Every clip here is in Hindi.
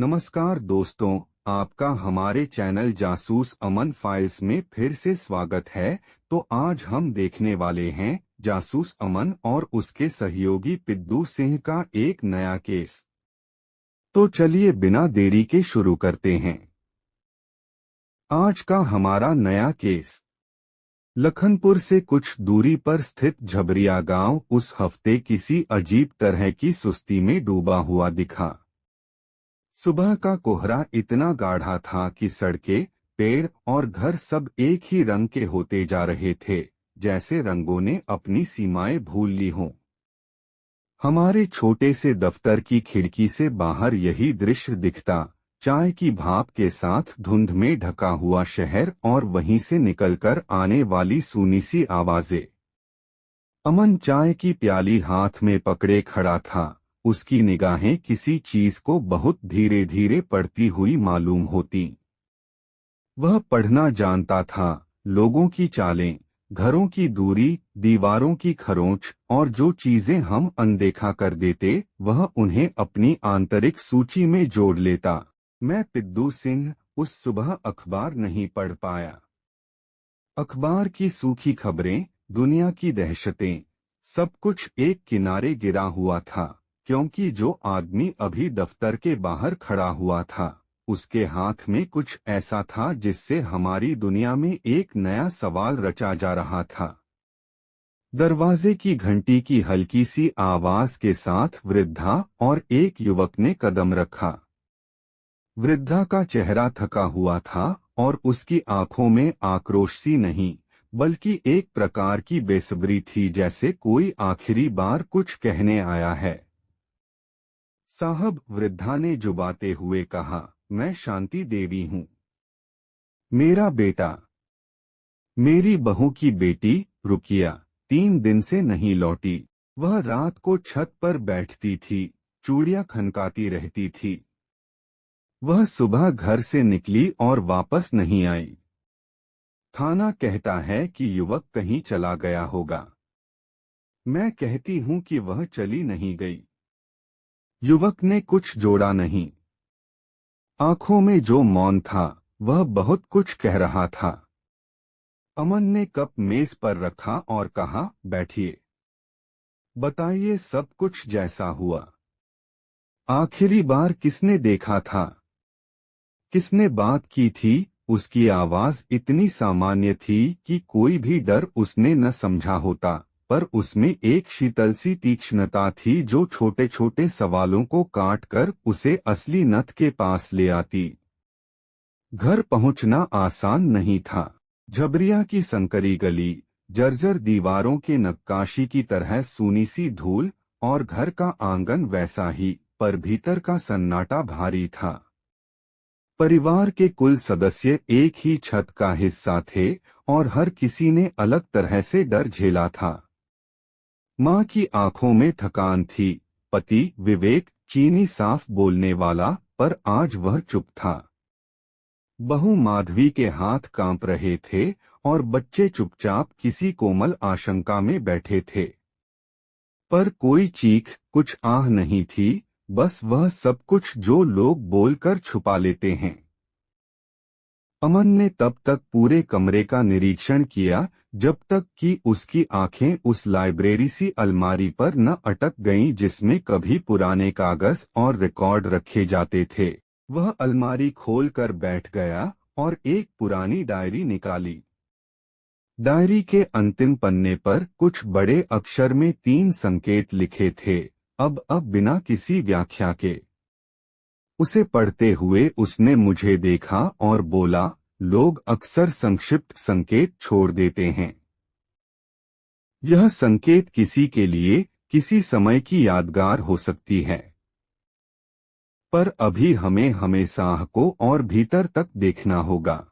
नमस्कार दोस्तों, आपका हमारे चैनल जासूस अमन फाइल्स में फिर से स्वागत है। तो आज हम देखने वाले हैं जासूस अमन और उसके सहयोगी पिद्दू सिंह का एक नया केस। तो चलिए बिना देरी के शुरू करते हैं। आज का हमारा नया केस लखनपुर से कुछ दूरी पर स्थित झबरिया गांव उस हफ्ते किसी अजीब तरह की सुस्ती में डूबा हुआ दिखा। सुबह का कोहरा इतना गाढ़ा था कि सड़कें, पेड़ और घर सब एक ही रंग के होते जा रहे थे, जैसे रंगों ने अपनी सीमाएं भूल ली हों। हमारे छोटे से दफ्तर की खिड़की से बाहर यही दृश्य दिखता, चाय की भाप के साथ धुंध में ढका हुआ शहर और वहीं से निकलकर आने वाली सूनी सी आवाजें। अमन चाय की प्याली हाथ में पकड़े खड़ा था। उसकी निगाहें किसी चीज को बहुत धीरे धीरे पढ़ती हुई मालूम होती। वह पढ़ना जानता था, लोगों की चालें, घरों की दूरी, दीवारों की खरोंच, और जो चीजें हम अनदेखा कर देते वह उन्हें अपनी आंतरिक सूची में जोड़ लेता। मैं पिद्दू सिंह उस सुबह अखबार नहीं पढ़ पाया। अखबार की सूखी खबरें, दुनिया की दहशतें, सब कुछ एक किनारे गिरा हुआ था, क्योंकि जो आदमी अभी दफ्तर के बाहर खड़ा हुआ था उसके हाथ में कुछ ऐसा था जिससे हमारी दुनिया में एक नया सवाल रचा जा रहा था। दरवाजे की घंटी की हल्की सी आवाज के साथ वृद्धा और एक युवक ने कदम रखा। वृद्धा का चेहरा थका हुआ था और उसकी आंखों में आक्रोश सी नहीं, बल्कि एक प्रकार की बेसब्री थी, जैसे कोई आखिरी बार कुछ कहने आया है। साहब, वृद्धा ने जुबाते हुए कहा, मैं शांति देवी हूँ। मेरा बेटा, मेरी बहू की बेटी रुकिया 3 दिन से नहीं लौटी। वह रात को छत पर बैठती थी, चूड़ियां खनकाती रहती थी। वह सुबह घर से निकली और वापस नहीं आई। थाना कहता है कि युवक कहीं चला गया होगा। मैं कहती हूँ कि वह चली नहीं गई। युवक ने कुछ जोड़ा नहीं। आंखों में जो मौन था वह बहुत कुछ कह रहा था। अमन ने कप मेज पर रखा और कहा, बैठिए, बताइए सब कुछ जैसा हुआ। आखिरी बार किसने देखा था, किसने बात की थी? उसकी आवाज इतनी सामान्य थी कि कोई भी डर उसने न समझा होता, पर उसमें एक शीतल सी तीक्ष्णता थी जो छोटे छोटे सवालों को काटकर उसे असली नथ के पास ले आती। घर पहुंचना आसान नहीं था। झबरिया की संकरी गली, जर्जर दीवारों के नक्काशी की तरह सूनी सी धूल, और घर का आंगन वैसा ही, पर भीतर का सन्नाटा भारी था। परिवार के कुल सदस्य एक ही छत का हिस्सा थे और हर किसी ने अलग तरह से डर झेला था। माँ की आंखों में थकान थी, पति विवेक चीनी साफ बोलने वाला, पर आज वह चुप था। बहू माधवी के हाथ कांप रहे थे और बच्चे चुपचाप किसी कोमल आशंका में बैठे थे। पर कोई चीख, कुछ आह नहीं थी, बस वह सब कुछ जो लोग बोलकर छुपा लेते हैं। अमन ने तब तक पूरे कमरे का निरीक्षण किया जब तक कि उसकी आंखें उस लाइब्रेरी सी अलमारी पर न अटक गईं जिसमें कभी पुराने कागज और रिकॉर्ड रखे जाते थे। वह अलमारी खोलकर बैठ गया और एक पुरानी डायरी निकाली। डायरी के अंतिम पन्ने पर कुछ बड़े अक्षर में 3 संकेत लिखे थे, अब बिना किसी व्याख्या के। उसे पढ़ते हुए उसने मुझे देखा और बोला, लोग अक्सर संक्षिप्त संकेत छोड़ देते हैं। यह संकेत किसी के लिए किसी समय की यादगार हो सकती है, पर अभी हमें हमेशा को और भीतर तक देखना होगा।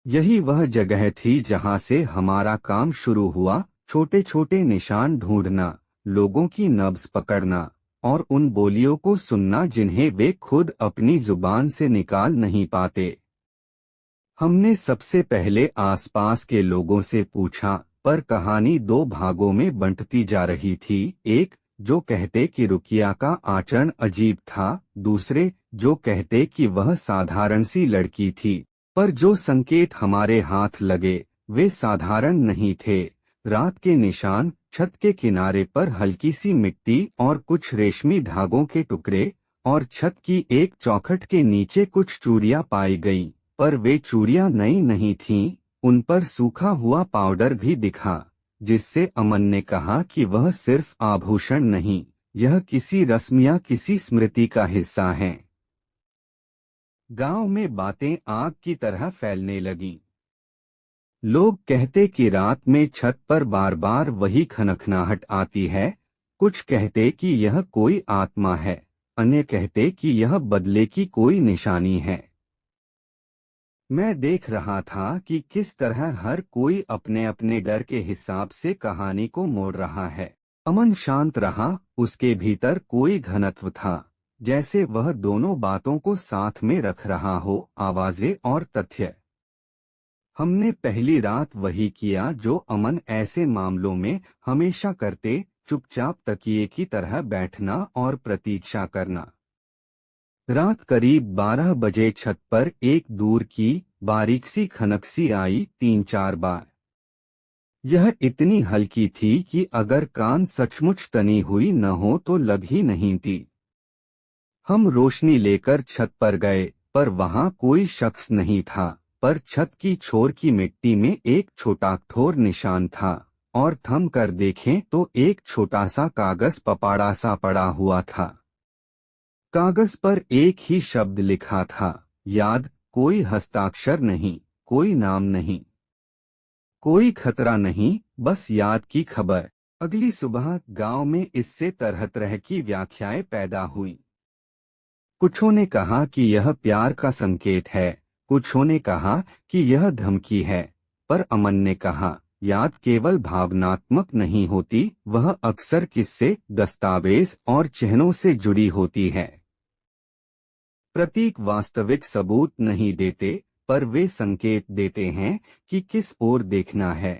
यही वह जगह थी जहां से हमारा काम शुरू हुआ, छोटे छोटे निशान ढूंढना, लोगों की नब्ज पकड़ना और उन बोलियों को सुनना जिन्हें वे खुद अपनी जुबान से निकाल नहीं पाते। हमने सबसे पहले आसपास के लोगों से पूछा, पर कहानी 2 भागों में बंटती जा रही थी। एक, जो कहते कि रुकिया का आचरण अजीब था, दूसरे जो कहते कि वह साधारण सी लड़की थी, पर जो संकेत हमारे हाथ लगे वे साधारण नहीं थे। रात के निशान, छत के किनारे पर हल्की सी मिट्टी और कुछ रेशमी धागों के टुकड़े, और छत की एक चौखट के नीचे कुछ चूड़ियां पाई गईं, पर वे चूड़ियां नई नहीं थीं, उन पर सूखा हुआ पाउडर भी दिखा, जिससे अमन ने कहा कि वह सिर्फ आभूषण नहीं, यह किसी रस्म या किसी स्मृति का हिस्सा है। गांव में बातें आग की तरह फैलने लगीं। लोग कहते कि रात में छत पर बार बार वही खनखनाहट आती है, कुछ कहते कि यह कोई आत्मा है, अन्य कहते कि यह बदले की कोई निशानी है। मैं देख रहा था कि किस तरह हर कोई अपने अपने डर के हिसाब से कहानी को मोड़ रहा है। अमन शांत रहा, उसके भीतर कोई घनत्व था, जैसे वह दोनों बातों को साथ में रख रहा हो, आवाजें और तथ्य। हमने पहली रात वही किया जो अमन ऐसे मामलों में हमेशा करते, चुपचाप तकिए की तरह बैठना और प्रतीक्षा करना। रात करीब 12 बजे छत पर एक दूर की बारीक सी खनक सी आई 3-4 बार। यह इतनी हल्की थी कि अगर कान सचमुच तनी हुई न हो तो लग ही नहीं थी। हम रोशनी लेकर छत पर गए, पर वहां कोई शख्स नहीं था, पर छत की छोर की मिट्टी में एक छोटा कठोर निशान था, और थम कर देखें तो एक छोटा सा कागज पपाड़ा सा पड़ा हुआ था। कागज पर एक ही शब्द लिखा था, याद। कोई हस्ताक्षर नहीं, कोई नाम नहीं, कोई खतरा नहीं, बस याद की खबर। अगली सुबह गांव में इससे तरह तरह की व्याख्याएं पैदा हुई। कुछों ने कहा कि यह प्यार का संकेत है, कुछों ने कहा कि यह धमकी है, पर अमन ने कहा, याद केवल भावनात्मक नहीं होती, वह अक्सर किस्से, दस्तावेज और चिन्हों से जुड़ी होती है। प्रतीक वास्तविक सबूत नहीं देते, पर वे संकेत देते हैं कि किस ओर देखना है।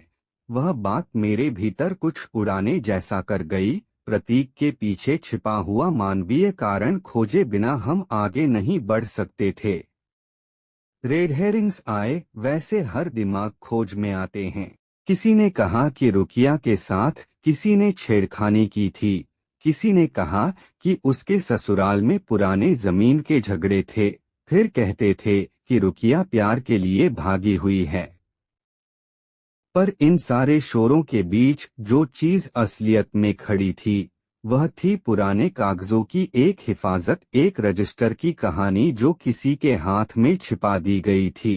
वह बात मेरे भीतर कुछ उड़ाने जैसा कर गई। प्रतीक के पीछे छिपा हुआ मानवीय कारण खोजे बिना हम आगे नहीं बढ़ सकते थे। रेड हेरिंग्स आए, वैसे हर दिमाग खोज में आते हैं। किसी ने कहा कि रुकिया के साथ किसी ने छेड़खानी की थी, किसी ने कहा कि उसके ससुराल में पुराने जमीन के झगड़े थे, फिर कहते थे कि रुकिया प्यार के लिए भागी हुई है। पर इन सारे शोरों के बीच जो चीज असलियत में खड़ी थी, वह थी पुराने कागजों की एक हिफाजत, एक रजिस्टर की कहानी जो किसी के हाथ में छिपा दी गई थी।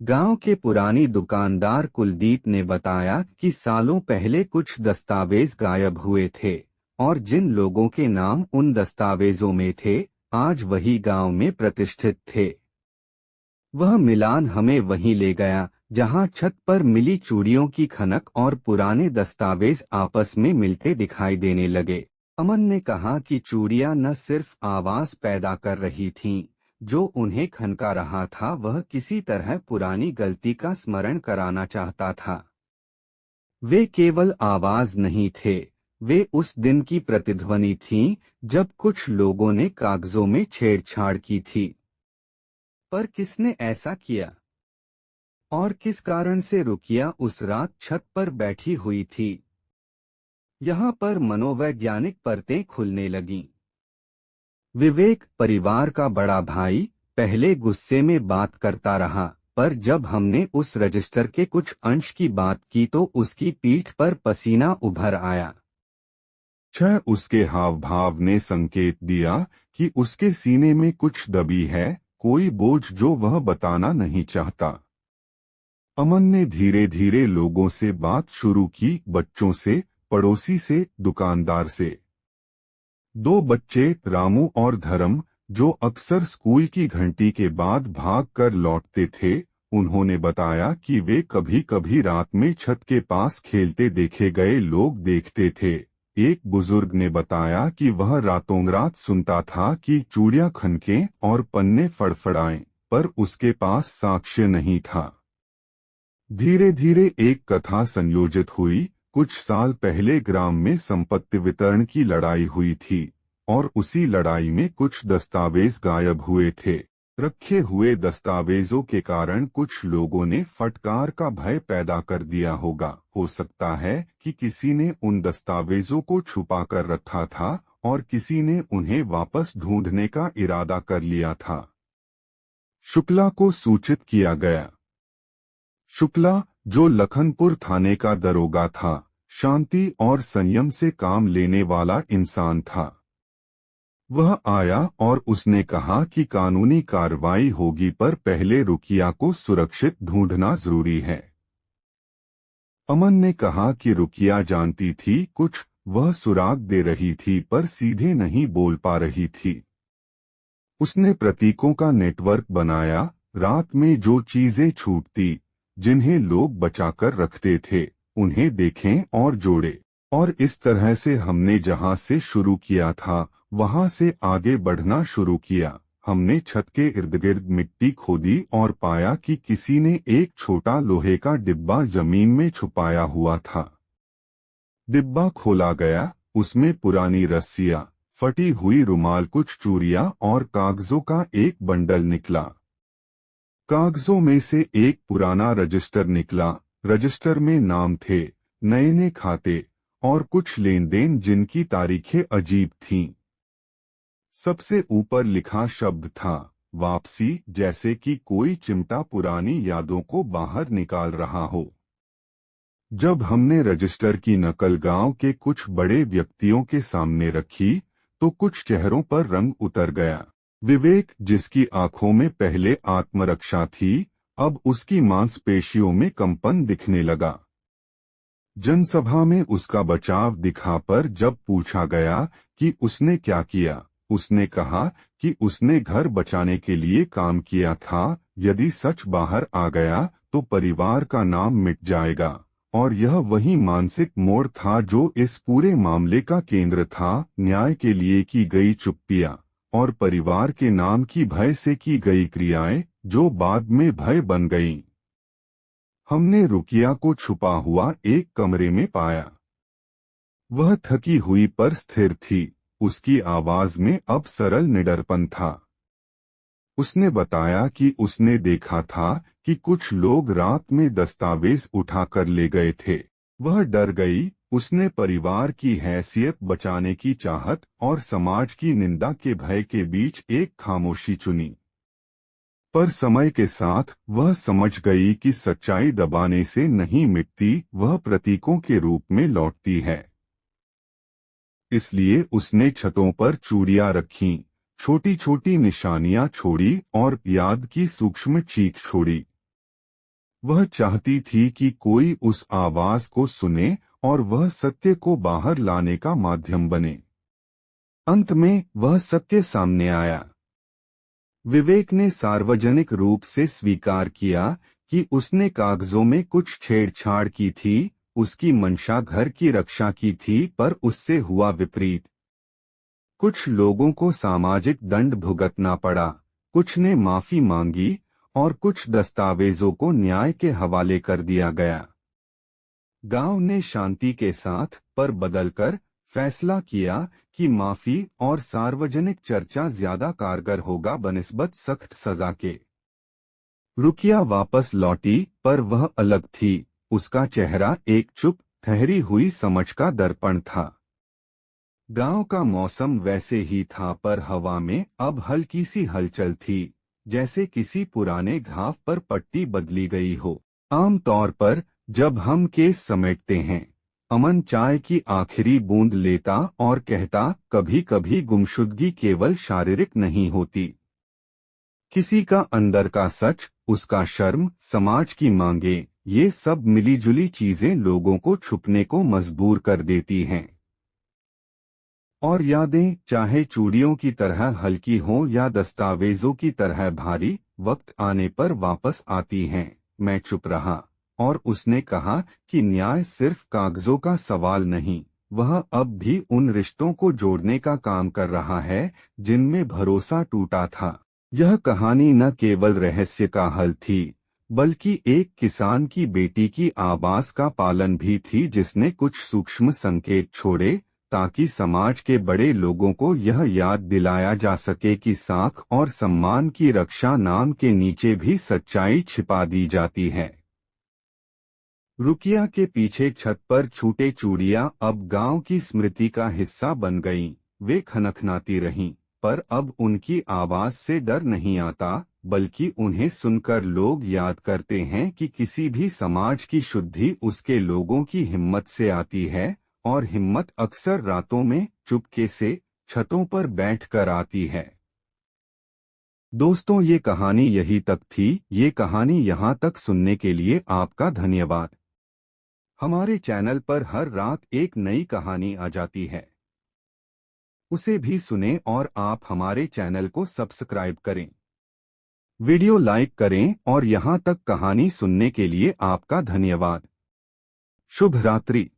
गांव के पुरानी दुकानदार कुलदीप ने बताया कि सालों पहले कुछ दस्तावेज गायब हुए थे, और जिन लोगों के नाम उन दस्तावेजों में थे, आज वही गांव में प्रतिष्ठित थे। वह मिलान हमें वहीं ले गया जहां छत पर मिली चूड़ियों की खनक और पुराने दस्तावेज आपस में मिलते दिखाई देने लगे। अमन ने कहा कि चूड़ियां न सिर्फ आवाज पैदा कर रही थीं, जो उन्हें खनका रहा था वह किसी तरह पुरानी गलती का स्मरण कराना चाहता था। वे केवल आवाज नहीं थे, वे उस दिन की प्रतिध्वनि थीं जब कुछ लोगों ने कागजों में छेड़छाड़ की थी। पर किसने ऐसा किया, और किस कारण से रुकिया उस रात छत पर बैठी हुई थी? यहाँ पर मनोवैज्ञानिक परतें खुलने लगीं। विवेक, परिवार का बड़ा भाई, पहले गुस्से में बात करता रहा, पर जब हमने उस रजिस्टर के कुछ अंश की बात की तो उसकी पीठ पर पसीना उभर आया। उसके हाव भाव ने संकेत दिया कि उसके सीने में कुछ दबी है, कोई बोझ जो वह बताना नहीं चाहता। अमन ने धीरे धीरे लोगों से बात शुरू की, बच्चों से, पड़ोसी से, दुकानदार से। 2 बच्चे, रामू और धर्म, जो अक्सर स्कूल की घंटी के बाद भाग कर लौटते थे, उन्होंने बताया कि वे कभी कभी रात में छत के पास खेलते देखे गए लोग देखते थे। एक बुजुर्ग ने बताया कि वह रातों रात सुनता था कि चूड़ियां खनकें और पन्ने फड़फड़ाएं, पर उसके पास साक्ष्य नहीं था। धीरे धीरे एक कथा संयोजित हुई। कुछ साल पहले ग्राम में संपत्ति वितरण की लड़ाई हुई थी। और उसी लड़ाई में कुछ दस्तावेज गायब हुए थे। रखे हुए दस्तावेजों के कारण कुछ लोगों ने फटकार का भय पैदा कर दिया होगा। हो सकता है कि किसी ने उन दस्तावेजों को छुपा कर रखा था और किसी ने उन्हें वापस ढूंढने का इरादा कर लिया था। शुक्ला को सूचित किया गया। शुक्ला, जो लखनपुर थाने का दरोगा था, शांति और संयम से काम लेने वाला इंसान था। वह आया और उसने कहा कि कानूनी कार्रवाई होगी, पर पहले रुकिया को सुरक्षित ढूंढना जरूरी है। अमन ने कहा कि रुकिया जानती थी कुछ, वह सुराग दे रही थी पर सीधे नहीं बोल पा रही थी। उसने प्रतीकों का नेटवर्क बनाया, रात में जो चीजें छूटती, जिन्हें लोग बचाकर रखते थे, उन्हें देखें और जोड़े। और इस तरह से हमने जहां से शुरू किया था वहां से आगे बढ़ना शुरू किया। हमने छत के इर्द गिर्द मिट्टी खोदी और पाया कि किसी ने एक छोटा लोहे का डिब्बा जमीन में छुपाया हुआ था। डिब्बा खोला गया, उसमें पुरानी रस्सियां, फटी हुई रुमाल, कुछ चूड़ियां और कागजों का एक बंडल निकला। कागजों में से एक पुराना रजिस्टर निकला। रजिस्टर में नाम थे, नए खाते और कुछ लेन देन जिनकी तारीखें अजीब थीं। सबसे ऊपर लिखा शब्द था वापसी, जैसे कि कोई चिमटा पुरानी यादों को बाहर निकाल रहा हो। जब हमने रजिस्टर की नकल गांव के कुछ बड़े व्यक्तियों के सामने रखी तो कुछ चेहरों पर रंग उतर गया। विवेक, जिसकी आंखों में पहले आत्मरक्षा थी, अब उसकी मांसपेशियों में कंपन दिखने लगा। जनसभा में उसका बचाव दिखा, पर जब पूछा गया कि उसने क्या किया, उसने कहा कि उसने घर बचाने के लिए काम किया था। यदि सच बाहर आ गया तो परिवार का नाम मिट जाएगा। और यह वही मानसिक मोड़ था जो इस पूरे मामले का केंद्र था। न्याय के लिए की गई चुप्पियां और परिवार के नाम की भय से की गई क्रियाएं, जो बाद में भय बन गईं। हमने रुकिया को छुपा हुआ एक कमरे में पाया। वह थकी हुई पर स्थिर थी। उसकी आवाज में अब सरल निडरपन था। उसने बताया कि उसने देखा था कि कुछ लोग रात में दस्तावेज उठाकर ले गए थे। वह डर गई। उसने परिवार की हैसियत बचाने की चाहत और समाज की निंदा के भय के बीच एक खामोशी चुनी। पर समय के साथ वह समझ गई कि सच्चाई दबाने से नहीं मिटती, वह प्रतीकों के रूप में लौटती है। इसलिए उसने छतों पर चूड़ियां रखीं, छोटी छोटी निशानियां छोड़ी और याद की सूक्ष्म चीख छोड़ी। वह चाहती थी कि कोई उस आवाज को सुने और वह सत्य को बाहर लाने का माध्यम बने। अंत में वह सत्य सामने आया। विवेक ने सार्वजनिक रूप से स्वीकार किया कि उसने कागजों में कुछ छेड़छाड़ की थी। उसकी मंशा घर की रक्षा की थी, पर उससे हुआ विपरीत। कुछ लोगों को सामाजिक दंड भुगतना पड़ा, कुछ ने माफी मांगी और कुछ दस्तावेजों को न्याय के हवाले कर दिया गया। गांव ने शांति के साथ पर बदलकर फैसला किया कि माफी और सार्वजनिक चर्चा ज्यादा कारगर होगा बनिस्बत सख्त सजा के। रुकिया वापस लौटी, पर वह अलग थी। उसका चेहरा एक चुप ठहरी हुई समझ का दर्पण था। गांव का मौसम वैसे ही था, पर हवा में अब हल्की सी हलचल थी, जैसे किसी पुराने घाव पर पट्टी बदली गई हो। आमतौर पर जब हम केस समेटते हैं, अमन चाय की आखिरी बूंद लेता और कहता, कभी कभी गुमशुदगी केवल शारीरिक नहीं होती। किसी का अंदर का सच, उसका शर्म, समाज की मांगे, ये सब मिलीजुली चीजें लोगों को छुपने को मजबूर कर देती हैं। और यादें, चाहे चूड़ियों की तरह हल्की हों या दस्तावेजों की तरह भारी, वक्त आने पर वापस आती हैं। मैं चुप रहा और उसने कहा कि न्याय सिर्फ कागजों का सवाल नहीं, वह अब भी उन रिश्तों को जोड़ने का काम कर रहा है जिनमें भरोसा टूटा था। यह कहानी न केवल रहस्य का हल थी, बल्कि एक किसान की बेटी की आवाज का पालन भी थी, जिसने कुछ सूक्ष्म संकेत छोड़े, ताकि समाज के बड़े लोगों को यह याद दिलाया जा सके कि साख और सम्मान की रक्षा नाम के नीचे भी सच्चाई छिपा दी जाती है। रुकिया के पीछे छत पर छूटे चूड़ियां अब गांव की स्मृति का हिस्सा बन गईं। वे खनखनाती रहीं, पर अब उनकी आवाज से डर नहीं आता, बल्कि उन्हें सुनकर लोग याद करते हैं कि किसी भी समाज की शुद्धि उसके लोगों की हिम्मत से आती है, और हिम्मत अक्सर रातों में चुपके से छतों पर बैठकर आती है। दोस्तों, ये कहानी यही तक थी। ये कहानी यहाँ तक सुनने के लिए आपका धन्यवाद। हमारे चैनल पर हर रात एक नई कहानी आ जाती है, उसे भी सुनें और आप हमारे चैनल को सब्सक्राइब करें, वीडियो लाइक करें और यहाँ तक कहानी सुनने के लिए आपका धन्यवाद। शुभ रात्रि।